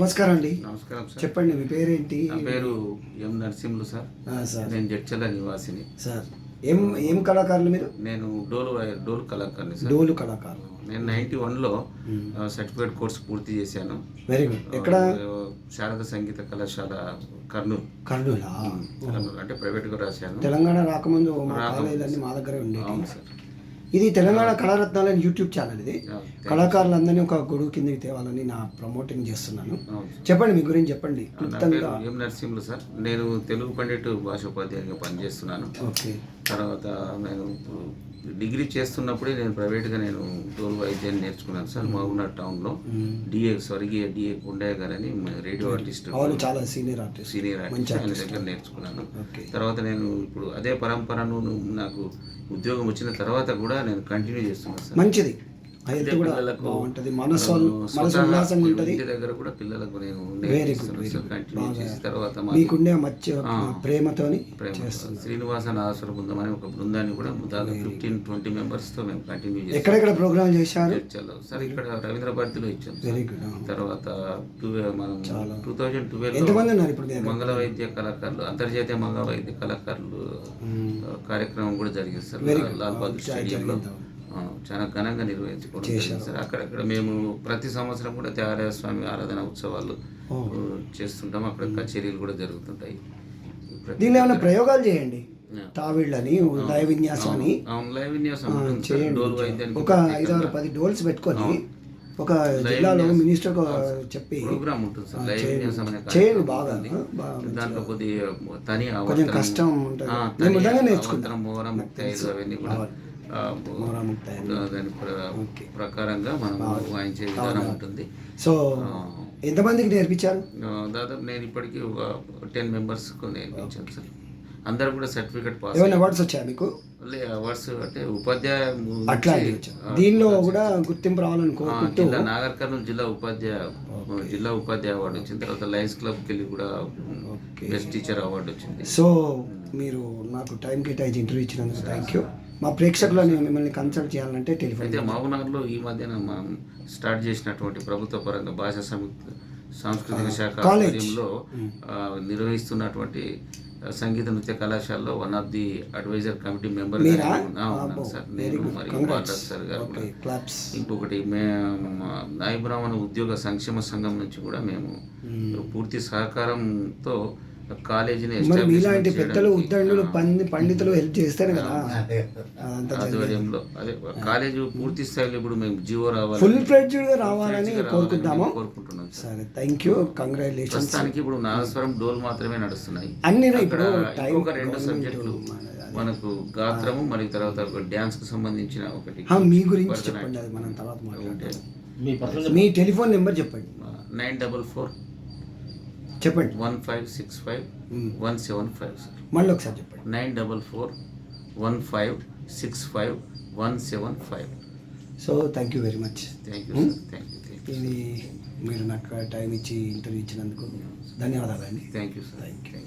నమస్కారం అండి. నమస్కారం సార్. చెప్పండి, మీ పేరేంటి? నా పేరు ఎం నరసింహులు సార్. సార్, నేను జడ్చర్ల నివాసిని సార్ ఏం ఏం కళాకారులు మీరు? నేను డోలు కళాకారుని సార్. డోలు కళాకారులు. నేను 91లో సర్టిఫికేట్ కోర్స్ పూర్తి చేశాను. Very good. ఎక్కడ? శారద సంగీత కళాశాల కర్నూలు. కర్నూలు అంటే ప్రైవేట్గా రాశాను. తెలంగాణ రాకముందు మా కాలేజీలన్నీ మా దగ్గరే ఉండేవి. అవును సార్. ఇది తెలంగాణ కళారత్నాలు అని యూట్యూబ్ ఛానల్. ఇది కళాకారులందరినీ ఒక గొడుగు కిందకి తేవాలని నా ప్రమోటింగ్ చేస్తున్నాను. చెప్పండి, మీ గురించి చెప్పండి. ఎం నరసింహులు సార్. నేను తెలుగు పండిట్ భాషోపాధ్యాయునిగా పనిచేస్తున్నాను. ఓకే. తర్వాత నేను డిగ్రీ చేస్తున్నప్పుడే నేను ప్రైవేట్గా డోలు వాయిద్యాన్ని నేర్చుకున్నాను సార్. మహబూబ్నగర్ టౌన్లో స్వర్గీయ డిఏ కొండయ్య గారు అని రేడియో ఆర్టిస్ట్, చాలా సీనియర్ ఆర్టిస్ట్ ఆయన దగ్గర నేర్చుకున్నాను. తర్వాత నేను ఇప్పుడు అదే పరంపరను నాకు ఉద్యోగం వచ్చిన తర్వాత కూడా నేను కంటిన్యూ చేస్తున్నాను సార్. మంచిది. ఇంటి దగ్గర కూడా పిల్లలకు నేను కంటిన్యూ చేసిన తర్వాత ప్రేమతోని శ్రీనివాస నాగేశ్వర బృందం అని ఒక బృందాన్ని కూడా 15-20 మెంబర్స్తో మేము కంటిన్యూ చేస్తాం. ఎక్కడెక్కడ ప్రోగ్రామ్ చేశారు సార్? ఇక్కడ రవీంద్ర భారతిలో ఇచ్చాం. తర్వాత మనం 2012 మంగళ వైద్య కళాకారులు, అంతర్జాతీయ మంగళ వైద్య కళాకారులు కార్యక్రమం కూడా జరిగింది సార్. లాల్ బహదూర్ స్టేడియంలో చాలా ఘనంగా నిర్వహించుకోవడం సార్. అక్కడక్కడ మేము ప్రతి సంవత్సరం కూడా త్యాగరాజ స్వామి ఆరాధన ఉత్సవాలు చేస్తుంటాం. అక్కడ కచేరీలు కూడా జరుగుతుంటాయి. దీనిలో ఏమైనా ప్రయోగాలు చేయండి. తావిళ్ళని, లయ విన్యాసం అని లయ విన్యాసం చేయండి. ఒక 5-10 డోల్స్ పెట్టుకొని ఒక జిల్లాలో మినిస్టర్ చెప్పి ప్రోగ్రామ్ ఉంటుంది సార్. లయ విన్యాసం అనే చేయండి. బాగా దాంట్లో కొద్దిగా తని కొంచెం కష్టం ఉంటుంది. నేర్చుకుంటాం. మోహరం ముక్తాయిలు అవన్నీ కూడా దాని ప్రకారంగా మనం వాయించే విధానం ఉంటుంది. సో ఎంతమందికి నేర్పించారు? దాదాపు నేను ఇప్పటికీ ఒక 10 మెంబర్స్కు నేర్పించాను సార్. అందరూ కూడా సర్టిఫికేట్ పాస్. ఏమైనా అవార్డ్స్ వచ్చాయి మీకు? అవార్డ్స్ అంటే ఉపాధ్యాయ అట్లా దీనిలో కూడా గుర్తింపు రావాలని కోరుకుంటూ నాగర్ కర్నూలు జిల్లా ఉపాధ్యాయ అవార్డు వచ్చింది. తర్వాత లయన్స్ క్లబ్కి వెళ్ళి కూడా బెస్ట్ టీచర్ అవార్డు వచ్చింది. సో మీరు నాకు టైం కేటాయించి ఇంటర్వ్యూ ఇచ్చినందుకు థ్యాంక్ యూ. మా ప్రేక్షకులను మిమ్మల్ని కన్సల్ట్ చేయాలంటే టెలిఫోన్. అయితే మహబూబ్నగర్లో ఈ మధ్యన మనం స్టార్ట్ చేసినటువంటి ప్రభుత్వ పరంగా భాషా సాంస్కృతిక శాఖ ఆధ్వర్యంలో నిర్వహిస్తున్నటువంటి సంగీత నృత్య కళాశాలలో one of the advisor committee member sir. నేను మరియు సార్ గారు కూడా. ఇంకొకటి నాయ బ్రాహ్మణ ఉద్యోగ సంక్షేమ సంఘం నుంచి కూడా మేము పూర్తి సహకారంతో కాలేజీని మీలాంటి పెద్దలు ఉద్దండులు పండితులు హెల్ప్ చేస్తారు కదా ఆధ్వర్యంలో. అదే కాలేజీ పూర్తి స్థాయిలో ఇప్పుడు మేము జీవో రావాలి, ఫుల్ ఫ్లెడ్జ్డ్ గా రావాలని కోరుకుంటున్నాం. సరే, థ్యాంక్ యూ, కంగ్రాచులేషన్స్. ప్రస్తుతానికి ఇప్పుడు నాగస్వరం డోల్ మాత్రమే నడుస్తున్నాయి. అన్ని ఒక 2 సబ్జెక్టులు మనకు గాత్రము మరియు తర్వాత ఒక డ్యాన్స్ కు సంబంధించిన ఒకటి. మీ గురించి చెప్పండి, అది మనం తర్వాత మాట్లాడతాం. మీ టెలిఫోన్ నెంబర్ చెప్పండి. 944 చెప్పండి. 1565-175 సార్. మళ్ళీ ఒకసారి చెప్పండి. 944-1565-175. So thank you very much. Thank you sir. Thank you. ఇది మీరు నాకు టైం ఇచ్చి ఇంటర్వ్యూ ఇచ్చినందుకు ధన్యవాదాలండి. Thank you sir. Thank you.